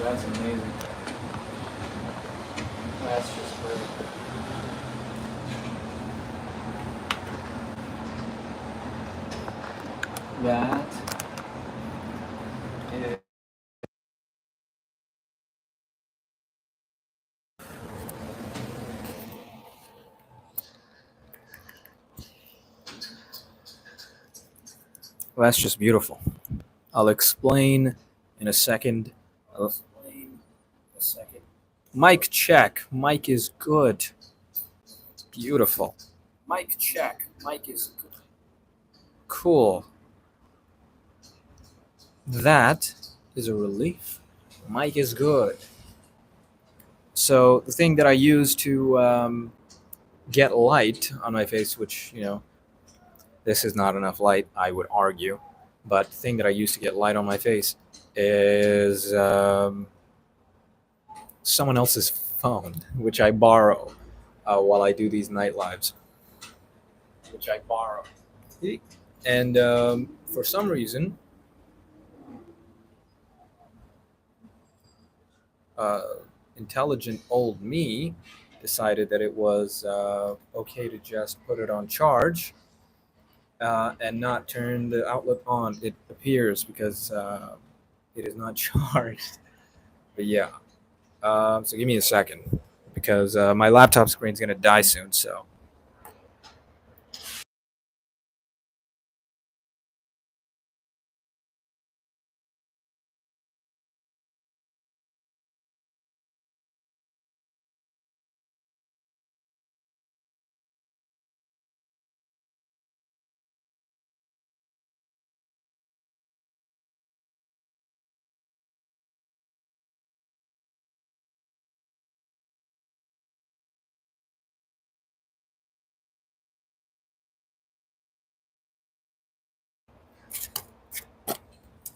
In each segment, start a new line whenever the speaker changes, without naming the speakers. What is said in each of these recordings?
that's amazing. That's just great. That is. Well, that's just beautiful. I'll explain in a second. I'll explain in a second. Mic check. Mic is good. Beautiful. Mic check. Mic is good. Cool. That is a relief. Mic is good. So the thing that I use to get light on my face, which this is not enough light, I would argue, but the thing that I use to get light on my face is someone else's phone, which I borrow while I do these night lives, which I borrow. And for some reason, uh, intelligent old me decided that it was okay to just put it on charge and not turn the outlet on. It appears because it is not charged. But yeah, so give me a second because my laptop screen's gonna die soon. So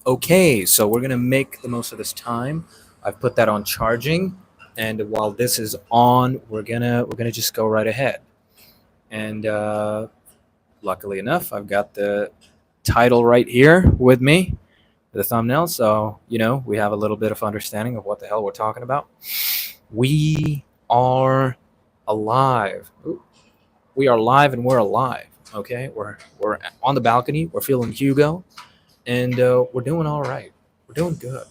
okay, so we're gonna make the most of this time. I've put that on charging, and while this is on, we're gonna just go right ahead. And luckily enough, I've got the title right here with me, the thumbnail, so we have a little bit of understanding of what the hell we're talking about. We are alive. Ooh, we are live and we're alive. Okay, we're on the balcony. We're feeling Hugo, and we're doing all right. We're doing good.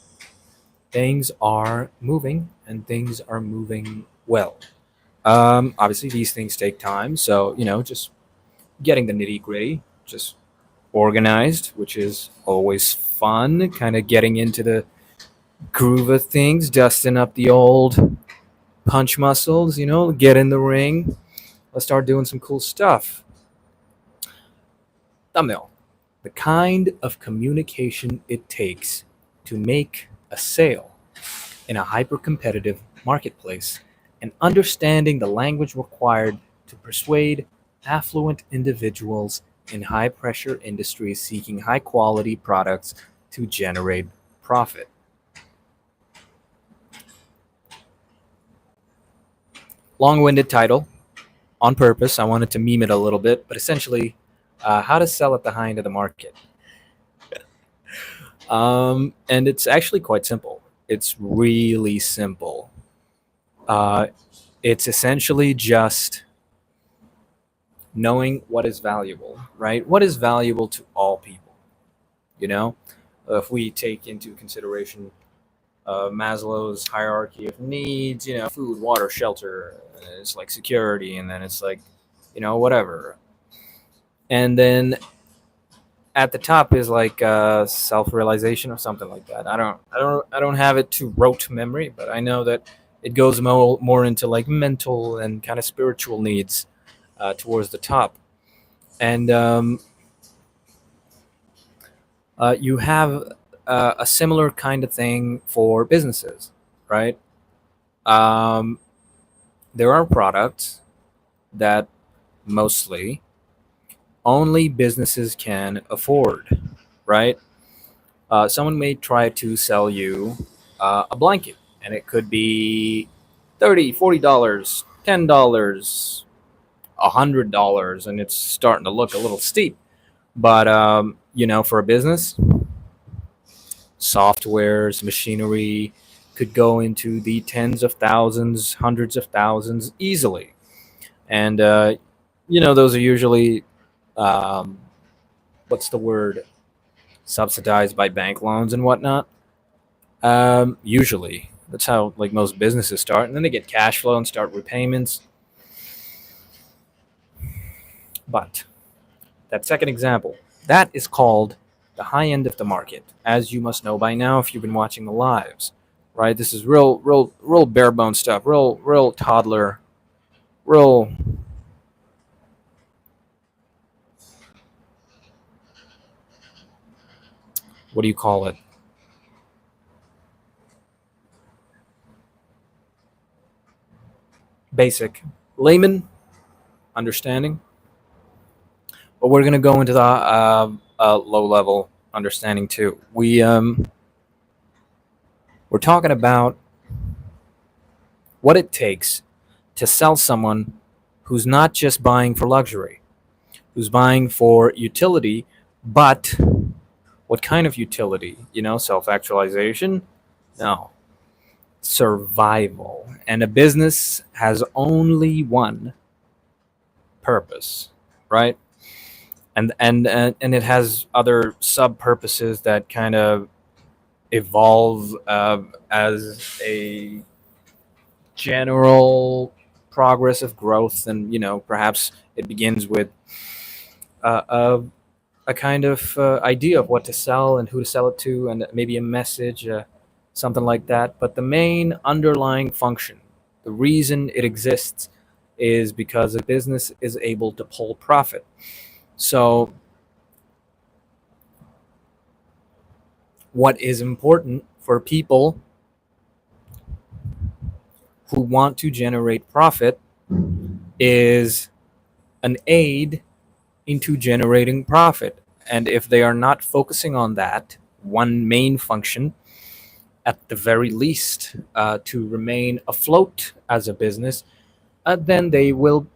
Things are moving, and things are moving well. Obviously, these things take time, so just getting the nitty gritty, just organized, which is always fun. Kind of getting into the groove of things, dusting up the old punch muscles. Get in the ring. Let's start doing some cool stuff. Thumbnail. The kind of communication it takes to make a sale in a hyper competitive marketplace and understanding the language required to persuade affluent individuals in high pressure industries seeking high quality products to generate profit. Long winded title on purpose. I wanted to meme it a little bit, but essentially, how to sell at the high end of the market. And it's actually quite simple. It's really simple. Uh, it's essentially just knowing what is valuable, right? What is valuable to all people, you know? If we take into consideration Maslow's hierarchy of needs, food, water, shelter, it's like security, and then it's like, whatever. And then at the top is like self-realization or something like that. I don't have it to rote memory, but I know that it goes more into like mental and kind of spiritual needs towards the top. And you have a similar kind of thing for businesses, right? Um, there are products that mostly only businesses can afford, right? Someone may try to sell you a blanket, and it could be $30, $40, $10, $100, and it's starting to look a little steep. But for a business, softwares, machinery, could go into the tens of thousands, hundreds of thousands easily. And those are usually, um, what's the word, subsidized by bank loans and whatnot. Usually, that's how like most businesses start, and then they get cash flow and start repayments. But that second example, that is called the high end of the market, as you must know by now if you've been watching the lives, right? This is real bare bone stuff, real toddler, real, what do you call it? Basic, layman understanding. But we're gonna go into the low level understanding too. We're talking about what it takes to sell someone who's not just buying for luxury, who's buying for utility, but what kind of utility? Self actualization? No, survival. And a business has only one purpose, right? And it has other sub purposes that kind of evolve as a general progress of growth, and perhaps it begins with uh, a, a kind of idea of what to sell and who to sell it to, and maybe a message, something like that. But the main underlying function, the reason it exists, is because a business is able to pull profit. So what is important for people who want to generate profit is an aid into generating profit. And if they are not focusing on that one main function, at the very least, to remain afloat as a business, then they will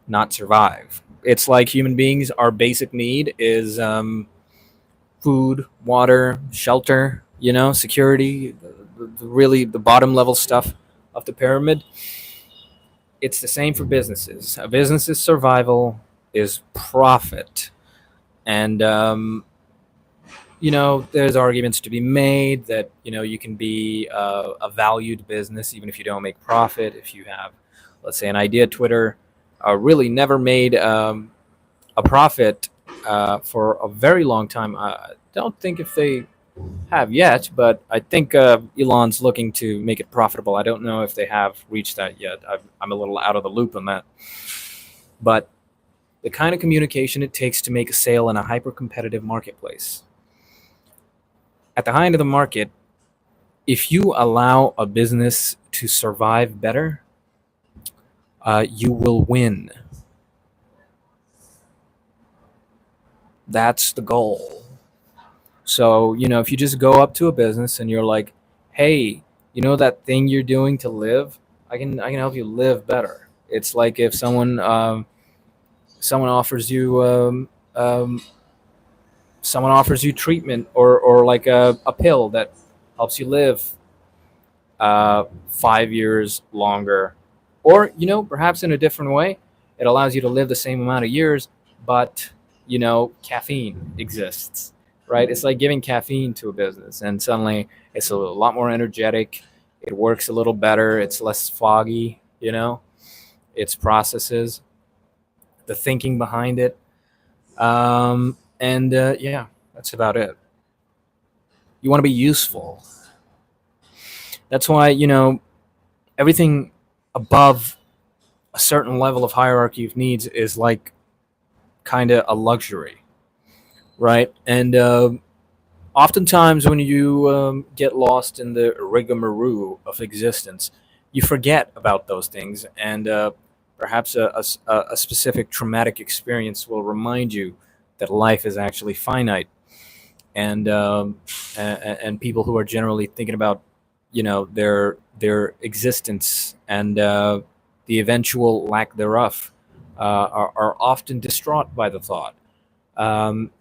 not survive. It's like human beings, our basic need is food, water, shelter, security, really the bottom level stuff of the pyramid. It's the same for businesses. A business's survival is profit. And, there's arguments to be made that, you can be a valued business even if you don't make profit. If you have, let's say, an idea, Twitter really never made a profit for a very long time. I don't think if they have yet, but I think Elon's looking to make it profitable. I don't know if they have reached that yet. I'm a little out of the loop on that. But the kind of communication it takes to make a sale in a hyper competitive marketplace. At the high end of the market, if you allow a business to survive better, you will win. That's the goal. So, if you just go up to a business and you're like, "Hey, that thing you're doing to live, I can help you live better." It's like if um, someone offers you treatment, or like a pill that helps you live 5 years longer, or perhaps in a different way, it allows you to live the same amount of years, but caffeine exists, right? It's like giving caffeine to a business, and suddenly it's a lot more energetic. It works a little better. It's less foggy. Its processes, the thinking behind it, and yeah, that's about it. You want to be useful. That's why everything above a certain level of hierarchy of needs is like kind of a luxury, right? And oftentimes when you get lost in the rigmarole of existence, you forget about those things, and perhaps a specific traumatic experience will remind you that life is actually finite, and and people who are generally thinking about their existence and the eventual lack thereof are often distraught by the thought.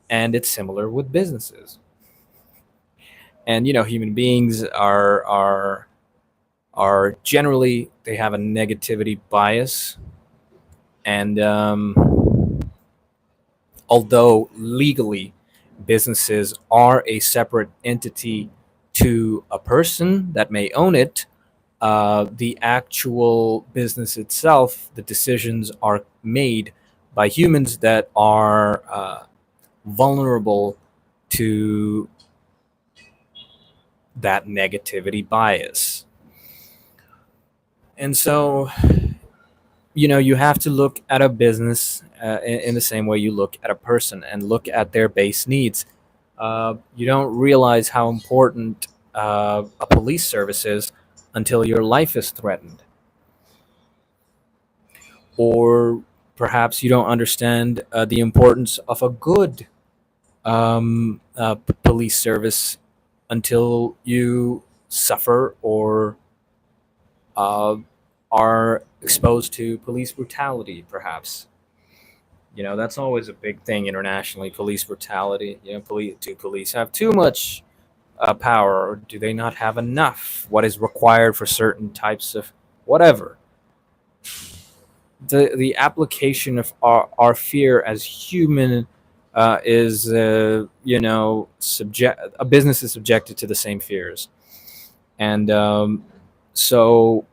And it's similar with businesses. And human beings are generally, they have a negativity bias. And although legally businesses are a separate entity to a person that may own it, the actual business itself, the decisions are made by humans that are vulnerable to that negativity bias. And so, you have to look at a business in the same way you look at a person, and look at their base needs. You don't realize how important a police service is until your life is threatened. Or perhaps you don't understand the importance of a good police service until you suffer or uh, are exposed to police brutality, perhaps. That's always a big thing internationally. Police brutality. Do police have too much power, or do they not have enough? What is required for certain types of whatever? The application of our fear as human is subject a business is subjected to the same fears. And so,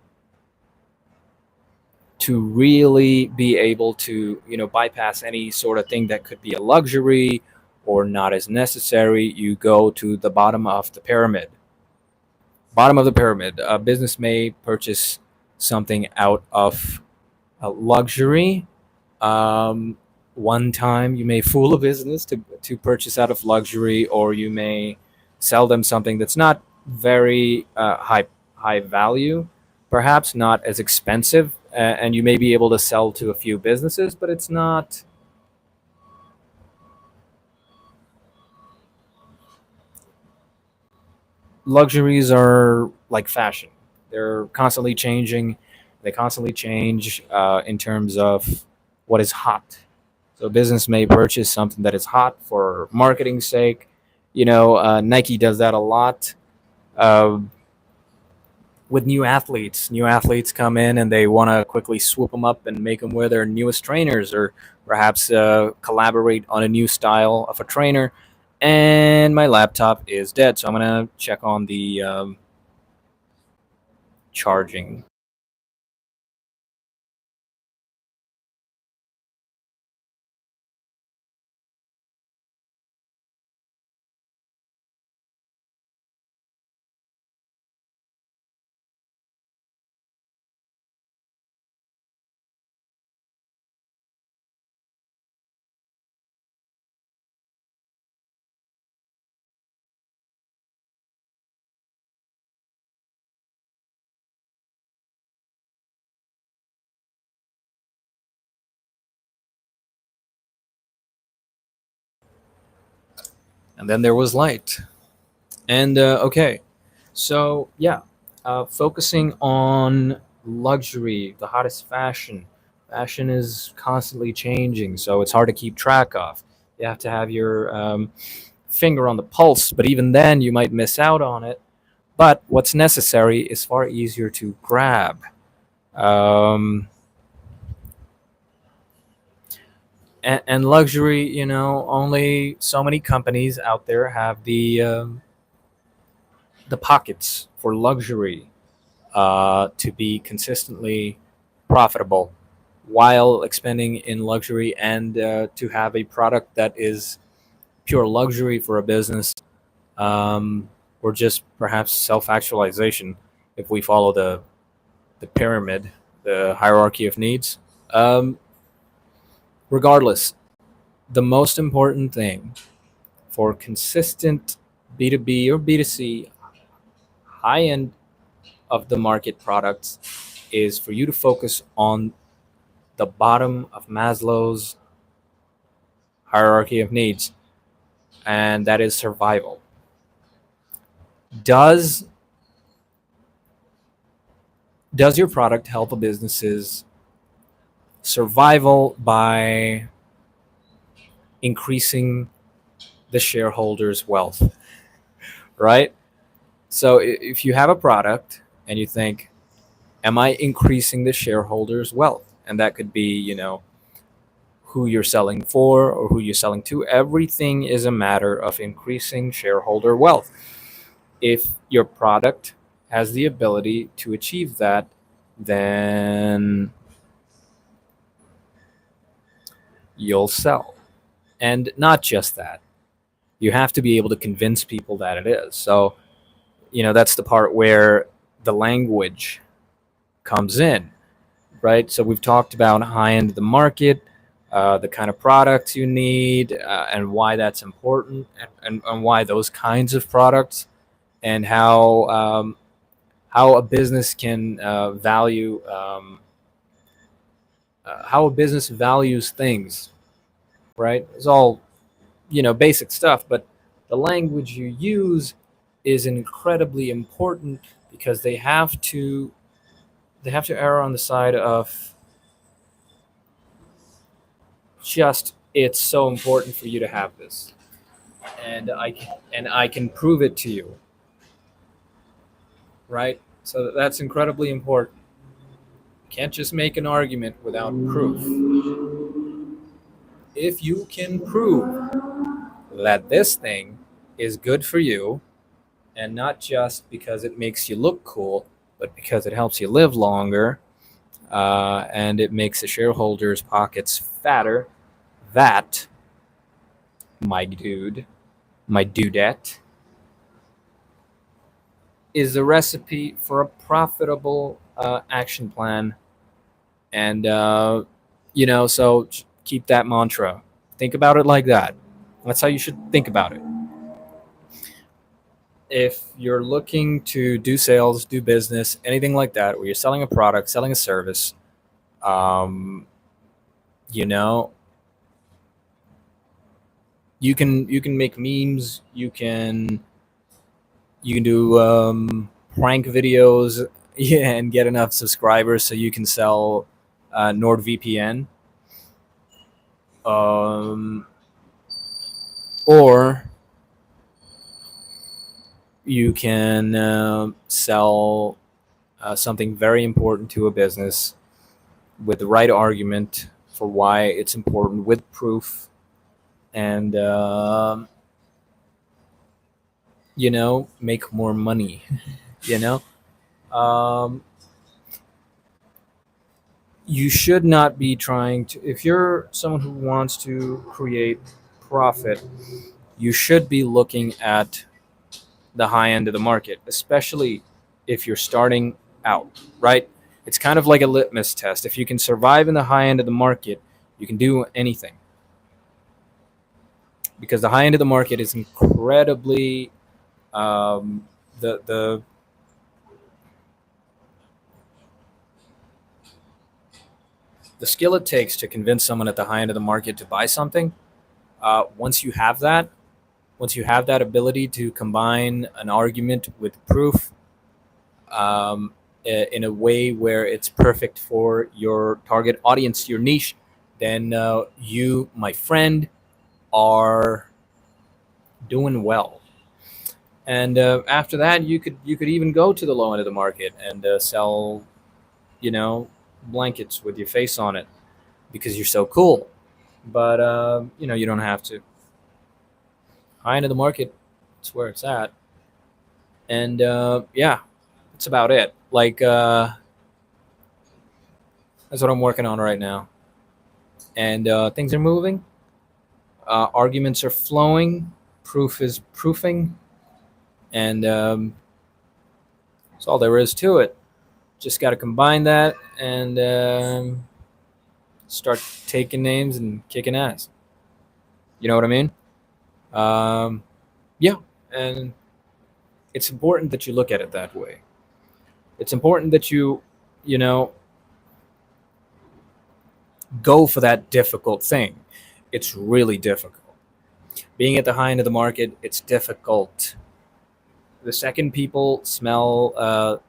to really be able to bypass any sort of thing that could be a luxury or not as necessary, you go to the bottom of the pyramid. Bottom of the pyramid, a business may purchase something out of luxury. One time you may fool a business to purchase out of luxury, or you may sell them something that's not very high value, perhaps not as expensive, and you may be able to sell to a few businesses, but it's not. Luxuries are like fashion. They're constantly changing. They constantly change in terms of what is hot. So a business may purchase something that is hot for marketing sake. Nike does that a lot uh, with new athletes. New athletes come in and they want to quickly swoop them up and make them wear their newest trainers, or perhaps collaborate on a new style of a trainer. And my laptop is dead, so I'm gonna check on the charging. And then there was light. And okay, so yeah, focusing on luxury, the hottest fashion. Fashion is constantly changing, so it's hard to keep track of. You have to have your finger on the pulse, but even then, you might miss out on it. But what's necessary is far easier to grab. Um, and luxury, only so many companies out there have the pockets for luxury to be consistently profitable while expanding in luxury, and to have a product that is pure luxury for a business, or just perhaps self-actualization if we follow the pyramid, the hierarchy of needs. Regardless, the most important thing for consistent B2B or B2C high end of the market products is for you to focus on the bottom of Maslow's hierarchy of needs, and that is survival. Does does your product help a business's survival by increasing the shareholders' wealth? Right? So if you have a product and you think, am I increasing the shareholders' wealth? And that could be, who you're selling for or who you're selling to. Everything is a matter of increasing shareholder wealth. If your product has the ability to achieve that, then you'll sell. And not just that, you have to be able to convince people that it is. So, that's the part where the language comes in, right? So we've talked about high end of the market, the kind of products you need, and why that's important, and why those kinds of products, and how a business can value how a business values things, right? It's all basic stuff, but the language you use is incredibly important because they have to err on the side of just it's so important for you to have this, and I can prove it to you, right? So that's incredibly important. You can't just make an argument without proof. If you can prove that this thing is good for you, and not just because it makes you look cool, but because it helps you live longer, and it makes the shareholders' pockets fatter, that, my dude, my dudette, is the recipe for a profitable action plan. And, so keep that mantra. Think about it like that. That's how you should think about it. If you're looking to do sales, do business, anything like that, where you're selling a product, selling a service, um, you know, you can make memes, you can do prank videos, yeah, and get enough subscribers so you can sell NordVPN, um, or you can sell something very important to a business with the right argument for why it's important, with proof, and make more money. you know um, you should not be trying to, if you're someone who wants to create profit, you should be looking at the high end of the market, especially if you're starting out, right? It's kind of like a litmus test. If you can survive in the high end of the market, you can do anything, because the high end of the market is incredibly the the skill it takes to convince someone at the high end of the market to buy something. Once you have that, once you have that ability to combine an argument with proof, um, in a way where it's perfect for your target audience, your niche, then you, my friend, are doing well. And after that, you could even go to the low end of the market and sell, you know, blankets with your face on it because you're so cool. But you don't have to. High end of the market, it's where it's at. And yeah, that's about it. Like that's what I'm working on right now. And things are moving. Arguments are flowing. Proof is proofing. And that's all there is to it. Just got to combine that and start taking names and kicking ass. You know what I mean? Um, yeah. And it's important that you look at it that way. It's important that you know, go for that difficult thing. It's really difficult. Being at the high end of the market, it's difficult. The second people smell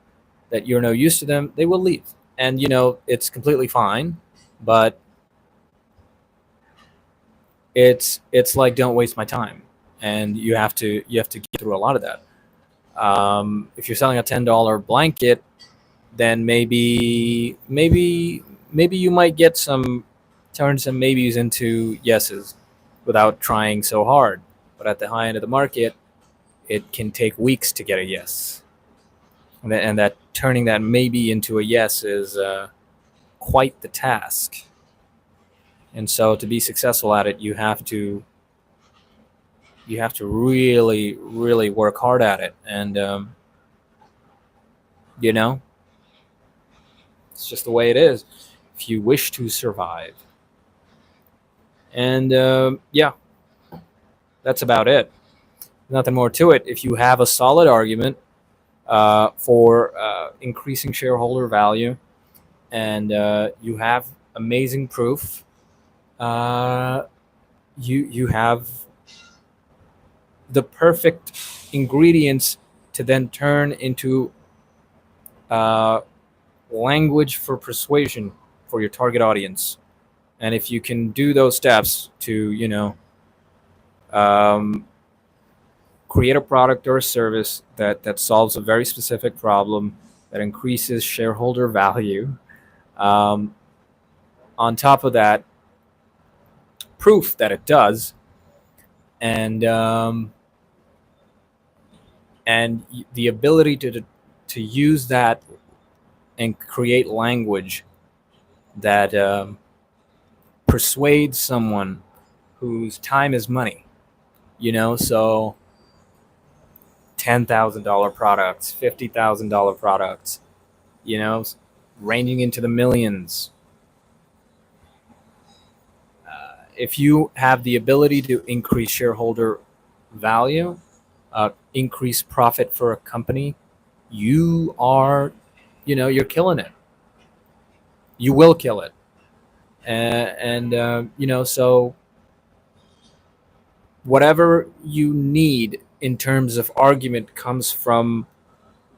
that you're no use to them, they will leave. And it's completely fine, but it's like, don't waste my time. And you have to get through a lot of that. If you're selling a $10 blanket, then maybe you might get some turn some maybes into yeses without trying so hard. But at the high end of the market, it can take weeks to get a yes, and that turning that maybe into a yes is quite the task. And so to be successful at it, you have to really really work hard at it, and you know it's just the way it is if you wish to survive. And yeah, that's about it. Nothing more to it. If you have a solid argument for increasing shareholder value, and you have amazing proof, uh, you have the perfect ingredients to then turn into uh, language for persuasion for your target audience. And if you can do those steps to, um, create a product or a service that solves a very specific problem, that increases shareholder value, um, on top of that, proof that it does, and the ability to use that and create language that persuades someone whose time is money. So $10,000 products, $50,000 products, you know, ranging into the millions. If you have the ability to increase shareholder value, increase profit for a company, you are, you're killing it. You will kill it. So whatever you need in terms of argument comes from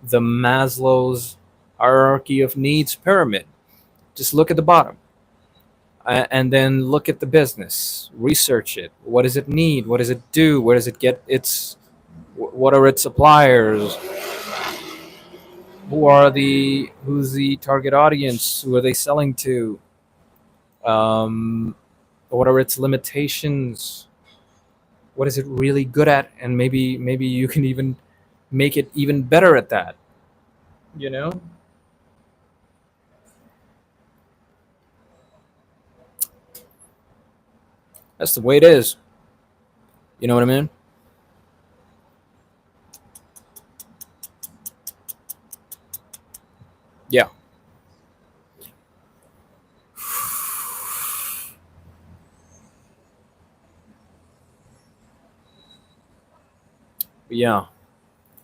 the Maslow's hierarchy of needs pyramid. Just look at the bottom, and then look at the business, research it. What does it need? What does it do? Where does it get its? What are its suppliers? Who's the target audience? Who are they selling to? What are its limitations? What is it really good at? And maybe you can even make it even better at that. You know, that's the way it is. You know what I mean? Yeah, yeah.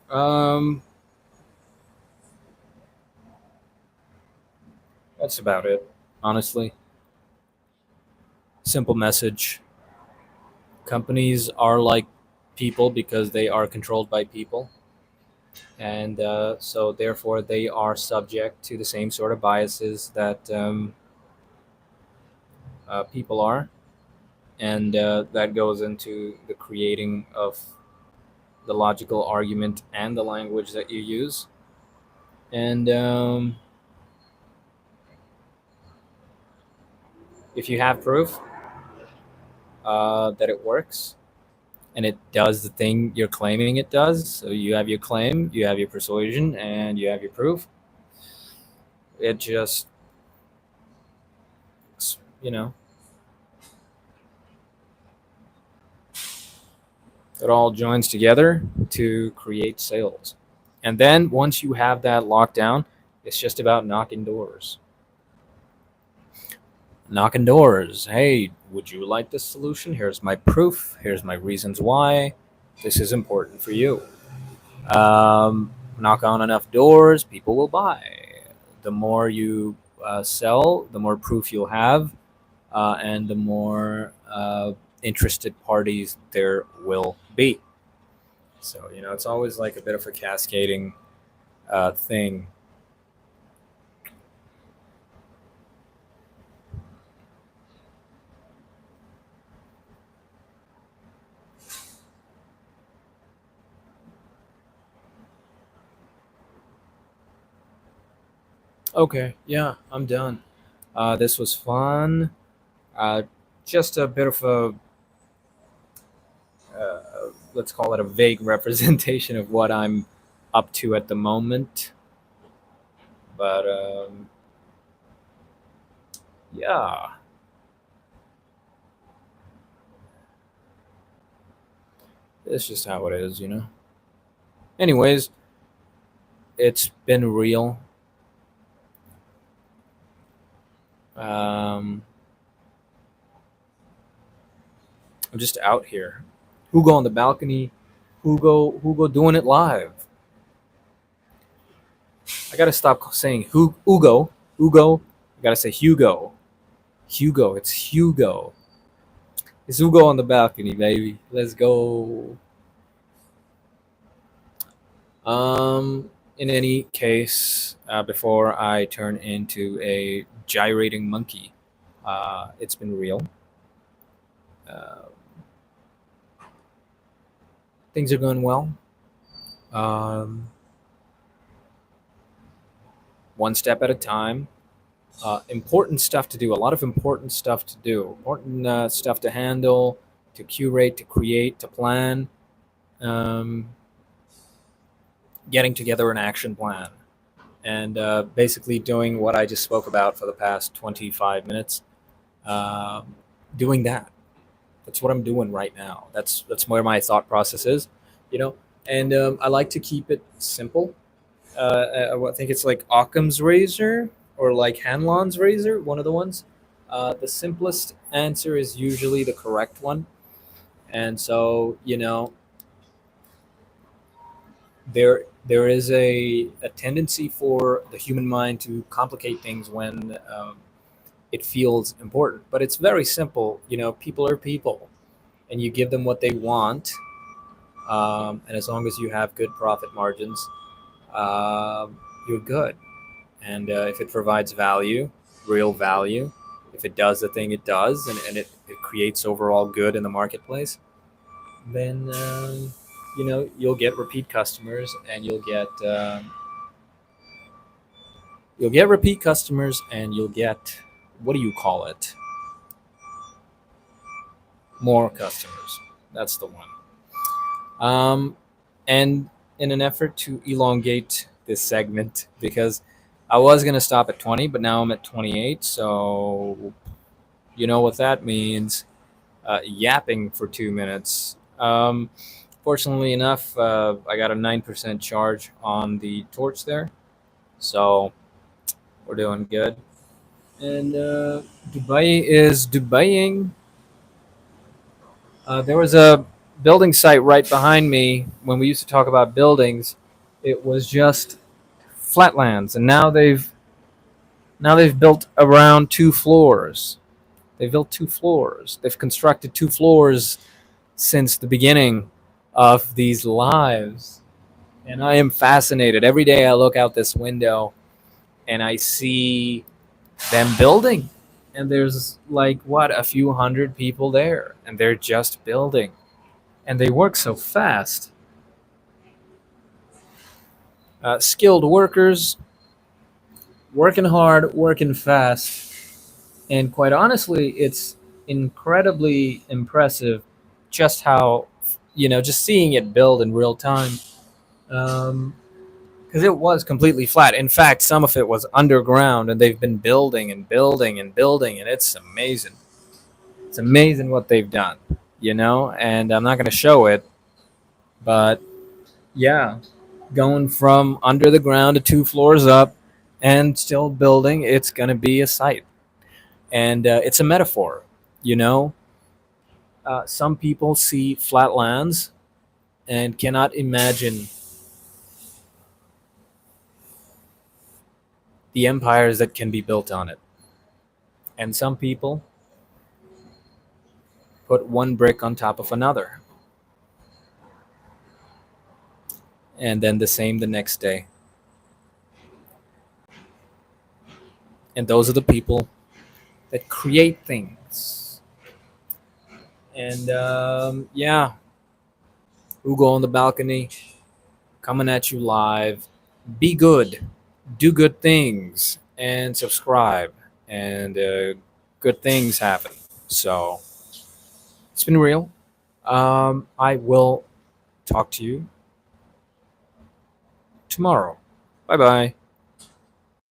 Um, that's about it. Honestly, simple message. Companies are like people because they are controlled by people, and so therefore they are subject to the same sort of biases that people are, and that goes into the creating of the logical argument and the language that you use. And if you have proof that it works and it does the thing you're claiming it does, so you have your claim, you have your persuasion, and you have your proof, it just, you know, it all joins together to create sales. And then once you have that locked down, it's just about knocking doors. Knocking doors. Hey, would you like this solution? Here's my proof. Here's my reasons why this is important for you. Knock on enough doors, people will buy. The more you sell, the more proof you'll have, and the more interested parties there will be. So, it's always like a bit of a cascading thing. Okay, yeah, I'm done. This was fun. Uh, just a bit of a let's call it a vague representation of what I'm up to at the moment. But yeah, it's just how it is, you know. Anyways, it's been real. Um, I'm just out here. Hugo on the balcony. Hugo doing it live. I gotta stop saying Hugo. Hugo. I gotta say Hugo. Hugo. It's Hugo. It's Hugo on the balcony, baby. Let's go. In any case, before I turn into a gyrating monkey, it's been real. Uh, things are going well. Um, one step at a time. Important stuff to do. A lot of important stuff to do. Important stuff to handle, to curate, to create, to plan. Um, getting together an action plan, and basically doing what I just spoke about for the past 25 minutes. Um doing that. That's what I'm doing right now. That's where my thought process is, you know. And I like to keep it simple. I think it's like Occam's razor or like Hanlon's razor, one of the ones. The simplest answer is usually the correct one, and so you know there is a tendency for the human mind to complicate things when it feels important. But it's very simple. You know, people are people, and you give them what they want, and as long as you have good profit margins, you're good. And if it provides value, real value, if it does the thing it does, and it creates overall good in the marketplace, then you know you'll get repeat customers, and you'll get repeat customers, and you'll get, what do you call it, more customers. That's the one. And in an effort to elongate this segment, because I was going to stop at 20, but now I'm at 28. So, you know what that means, yapping for 2 minutes. Fortunately enough, I got a 9% charge on the torch there. So, we're doing good. And Dubai is Dubaiing. There was a building site right behind me when we used to talk about buildings. It was just flatlands, and now they've built around 2 floors. They've built 2 floors. They've constructed 2 floors since the beginning of these lives, and I am fascinated. Every day I look out this window and I see them building, and there's like what, a few hundred people there, and they're just building, and they work so fast. Skilled workers, working hard, working fast, and quite honestly, it's incredibly impressive just how, just seeing it build in real time. Because it was completely flat. In fact, some of it was underground, and they've been building and building and building, and it's amazing. It's amazing what they've done, and I'm not going to show it, but yeah, going from under the ground to 2 floors up and still building, it's going to be a sight. And it's a metaphor, you know. Some people see flat lands and cannot imagine the empires that can be built on it. And some people put one brick on top of another, and then the same the next day. And those are the people that create things. And yeah, Hugo on the balcony, coming at you live. Be good, do good things, and subscribe, and good things happen. So it's been real. I will talk to you tomorrow. Bye bye.